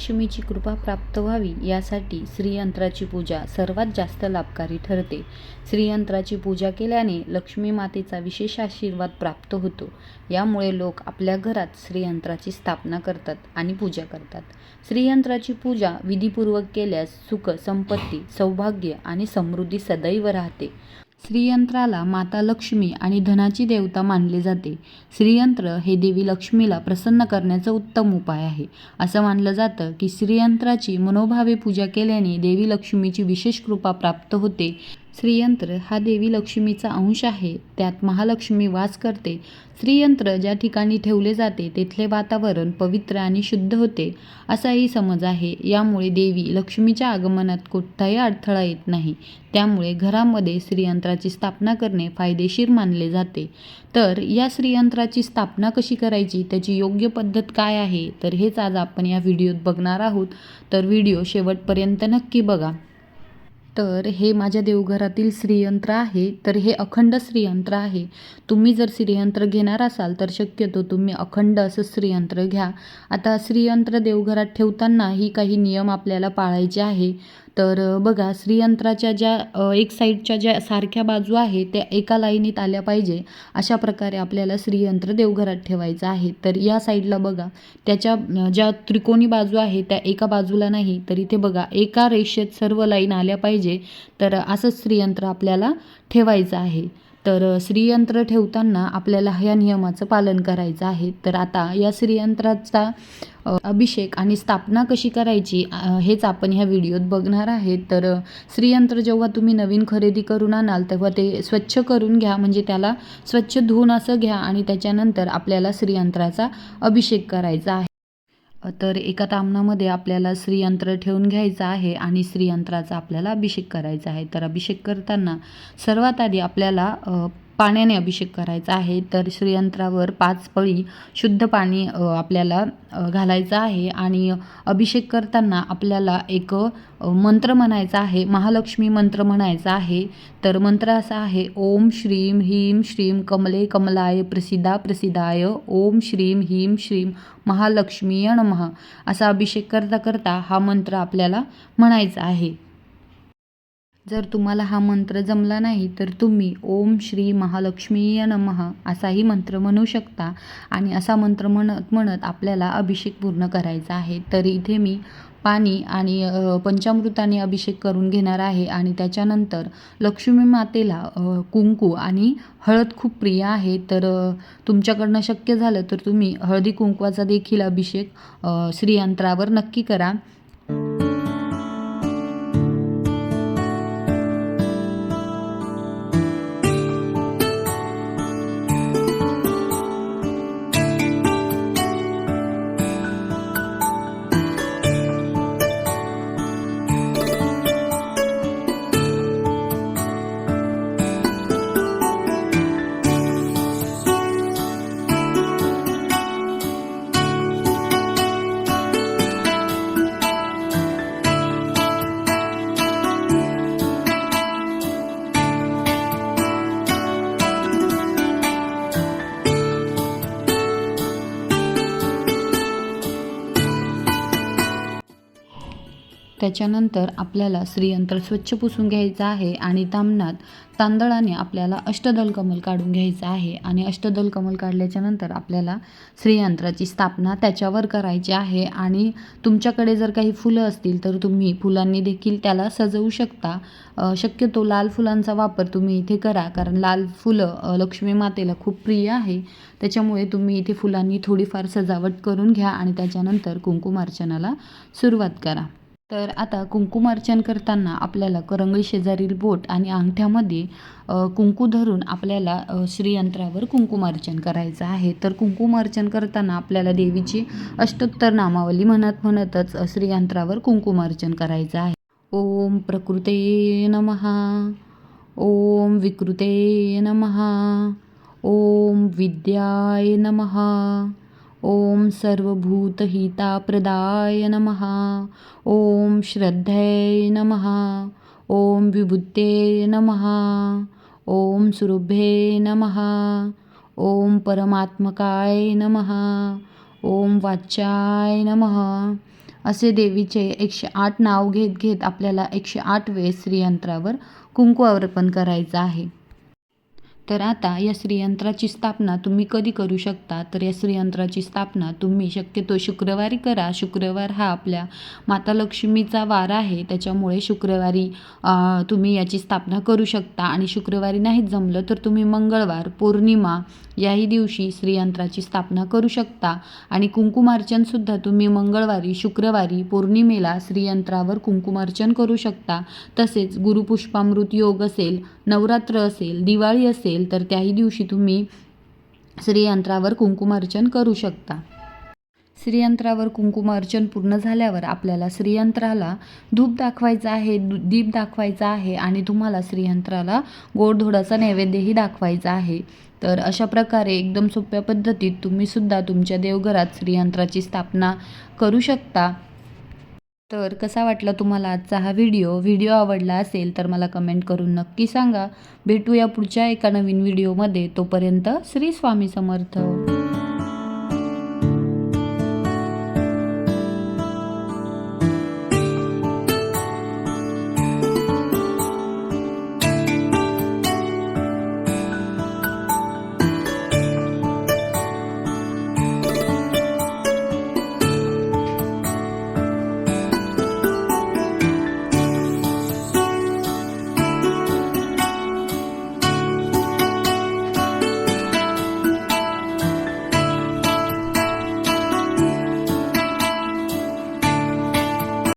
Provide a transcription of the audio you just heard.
महालक्ष्मीची कृपा प्राप्त व्हावी यासाठी श्रीयंत्राची पूजा सर्वात जास्त लाभकारी ठरते. श्रीयंत्राची पूजा केल्याने लक्ष्मी मातेचा विशेष आशीर्वाद प्राप्त होतो. यामुळे लोक आपल्या घरात श्रीयंत्राची स्थापना करतात आणि पूजा करतात. श्रीयंत्राची पूजा विधीपूर्वक केल्यास सुख, संपत्ती, सौभाग्य आणि समृद्धी सदैव राहते. श्रीयंत्राला माता लक्ष्मी आणि धनाची देवता मानले जाते. श्रीयंत्र हे देवी लक्ष्मीला प्रसन्न करण्याचा उत्तम उपाय आहे. असं मानलं जातं की श्रीयंत्राची मनोभावे पूजा केल्याने देवी लक्ष्मीची विशेष कृपा प्राप्त होते. श्रीयंत्र हा देवी लक्ष्मीचा अंश आहे. त्यात महालक्ष्मी वास करते. श्रीयंत्र ज्या ठिकाणी ठेवले जाते तेथले वातावरण पवित्र आणि शुद्ध होते, असाही समज आहे. यामुळे देवी लक्ष्मीच्या आगमनात कोणताही अडथळा येत नाही. त्यामुळे घरामध्ये श्रीयंत्राची स्थापना करणे फायदेशीर मानले जाते. तर या श्रीयंत्राची स्थापना कशी करायची, त्याची योग्य पद्धत काय आहे, तर हेच आज आपण या व्हिडिओत बघणार आहोत. तर व्हिडिओ शेवटपर्यंत नक्की बघा. तर हे माझ्या देवघरातील श्रीयंत्र आहे. तर हे अखंड श्रीयंत्र आहे. तुम्ही जर श्रीयंत्र घेणार असाल तर शक्यतो तुम्ही अखंड असं श्रीयंत्र घ्या. आता श्रीयंत्र देवघरात ठेवतानाही काही नियम आपल्याला पाळायचे आहे. तर बघा, श्रीयंत्राच्या ज्या एक साईडच्या ज्या सारख्या बाजू आहे त्या एका लाईनीत आल्या पाहिजे, अशा प्रकारे आपल्याला श्रीयंत्र देवघरात ठेवायचं आहे. तर या साईडला बघा, त्याच्या ज्या त्रिकोणी बाजू आहे त्या एका बाजूला नाही, तर इथे बघा एका रेषेत सर्व लाईन आल्या पाहिजे. तर असंच श्रीयंत्र आपल्याला ठेवायचं आहे. तर श्रीयंत्र ठेवताना आपल्याला ह्या नियमाचं पालन करायचं आहे. तर आता या श्रीयंत्राचा अभिषेक आणि स्थापना कशी करायची हेच आपण ह्या व्हिडिओत बघणार आहे. तर श्रीयंत्र जेव्हा तुम्ही नवीन खरेदी करून आणाल तेव्हा ते स्वच्छ करून घ्या, म्हणजे त्याला स्वच्छ धुवून असं घ्या आणि त्याच्यानंतर आपल्याला श्रीयंत्राचा अभिषेक करायचा आहे. तर एका तामणामध्ये आपल्याला श्रीयंत्र ठेवून घ्यायचं आहे आणि श्रीयंत्राचा आपल्याला अभिषेक करायचा आहे. तर अभिषेक करताना सर्वात आधी आपल्याला पाण्याने अभिषेक करायचा आहे. तर श्रीयंत्रावर 5 पळी शुद्ध पाणी आपल्याला घालायचं आहे. आणि अभिषेक करताना आपल्याला एक मंत्र म्हणायचा आहे, महालक्ष्मी मंत्र म्हणायचा आहे. तर मंत्र असा आहे, ओम श्रीम ह्रीम श्रीम कमले कमलाय प्रसिद्धा प्रसिद्धाय ओम श्रीम ह्रीम श्रीम महालक्ष्मीय नमः. असा अभिषेक करता करता हा मंत्र आपल्याला म्हणायचा आहे. जर तुम्हाला हा मंत्र जमला नाही तर तुम्ही ओम श्री महालक्ष्मीय नमः असाही मंत्र म्हणू शकता. आणि असा मंत्र म्हणत म्हणत आपल्याला अभिषेक पूर्ण करायचा आहे. तर इथे मी पाणी आणि पंचामृताने अभिषेक करून घेणार आहे. आणि त्याच्यानंतर लक्ष्मी मातेला कुंकू आणि हळद खूप प्रिय आहे. तर तुमच्याकडनं शक्य झालं तर तुम्ही हळदी कुंकवाचा देखील अभिषेक श्रीयंत्रावर नक्की करा. त्याच्यानंतर आपल्याला श्रीयंत्र स्वच्छ पुसून घ्यायचं आहे आणि ताम्हणात तांदळाने आपल्याला अष्टदल कमल काढून घ्यायचं आहे. आणि अष्टदल कमल काढल्याच्या नंतर आपल्याला श्रीयंत्राची स्थापना त्याच्यावर करायची आहे. आणि तुमच्याकडे जर काही फुलं असतील तर तुम्ही फुलांनी देखील त्याला सजवू शकता. शक्यतो लाल फुलांचा वापर तुम्ही इथे करा, कारण लाल फुलं लक्ष्मी मातेला खूप प्रिय आहे. त्याच्यामुळे तुम्ही इथे फुलांनी थोडीफार सजावट करून घ्या आणि त्याच्यानंतर कुंकुमार्चनाला सुरुवात करा. तर आता कुंकुमार्चन करताना आपल्याला करंगळी शेजारील बोट आणि अंगठ्यामध्ये कुंकू धरून आपल्याला श्रीयंत्रावर कुंकुमार्चन करायचं आहे. तर कुंकुमार्चन करताना आपल्याला देवीची अष्टोत्तर नामावली म्हणतच श्रीयंत्रावर कुंकुमार्चन करायचं आहे. ओम प्रकृते नमः, ओम विकृते नमः, ओम विद्याय नमः, ओम सर्वभूतहिताप्रदाय नमः, ओम श्रद्धे नमः, ओम विभूते नमः, ओम सुरभे नमः, ओम परमात्मकाय नमः, ओम वाच्याय नमः. असे देवीचे 108 नाव घेत घेत आपल्याला 108 वेळेस श्रीयंत्रावर कुंकू अर्पण करायचं आहे. तर आता या श्रीयंत्राची स्थापना तुम्ही कधी करू शकता, तर या श्रीयंत्राची स्थापना तुम्ही शक्यतो शुक्रवारी करा. शुक्रवार हा आपल्या माता लक्ष्मीचा वार आहे, त्याच्यामुळे शुक्रवारी तुम्ही याची स्थापना करू शकता. आणि शुक्रवारी नाहीच जमलं तर तुम्ही मंगळवार, पौर्णिमा याही दिवशी श्रीयंत्राची स्थापना करू शकता. आणि कुंकुमार्चनसुद्धा तुम्ही मंगळवारी, शुक्रवारी, पौर्णिमेला श्रीयंत्रावर कुंकुमार्चन करू शकता. तसेच गुरुपुष्पामृत योग असेल, नवरात्र असेल, दिवाळी असेल तर त्याही दिवशी तुम्ही श्रीयंत्रावर कुंकुमार्चन करू शकता. श्रीयंत्रावर कुंकुमार्चन पूर्ण झाल्यावर आपल्याला श्रीयंत्राला धूप दाखवायचा आहे, दीप दाखवायचा आहे आणि तुम्हाला श्रीयंत्राला गोडधोडाचा नैवेद्यही दाखवायचा आहे. तर अशा प्रकारे एकदम सोप्या पद्धतीत तुम्हीसुद्धा तुमच्या देवघरात श्रीयंत्राची स्थापना करू शकता. तर कसा वाटला तुम्हाला आजचा हा व्हिडिओ आवडला असेल तर मला कमेंट करून नक्की सांगा. भेटूया पुढच्या एका नवीन व्हिडिओमध्ये. तोपर्यंत श्री स्वामी समर्थ.